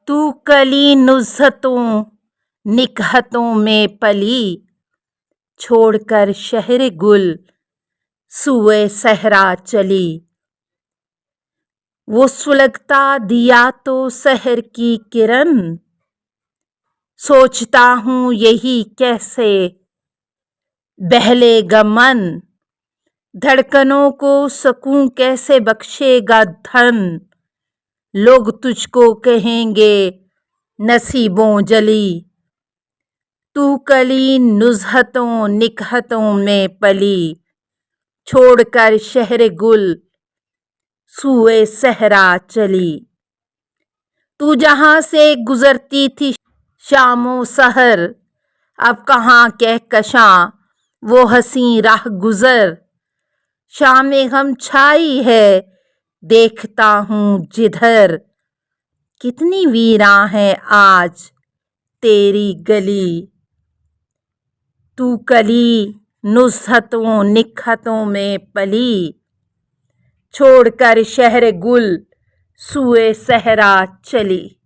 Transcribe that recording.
تو کلی نزہتوں نکہتوں میں پلی، چھوڑ کر شہر گل سوئے صحرا چلی۔ وہ سلگتا دیا تو سحر کی کرن، سوچتا ہوں یہی کیسے بہلے گا من۔ دھڑکنوں کو سکون کیسے بخشے گا دھن، لوگ تجھ کو کہیں گے نصیبوں جلی۔ تو کلی نزہتوں نکہتوں میں پلی، چھوڑ کر شہر گل سوئے صحرا چلی۔ تو جہاں سے گزرتی تھی شام و سحر، اب کہاں کہکشاں وہ حسیں راہ گزر۔ شام غم چھائی ہے دیکھتا ہوں جدھر، کتنی ویراں ہے آج تیری گلی۔ تو کلی نزہتوں نکہتوں میں پلی، چھوڑ کر شہر گل سوئے صحرا چلی۔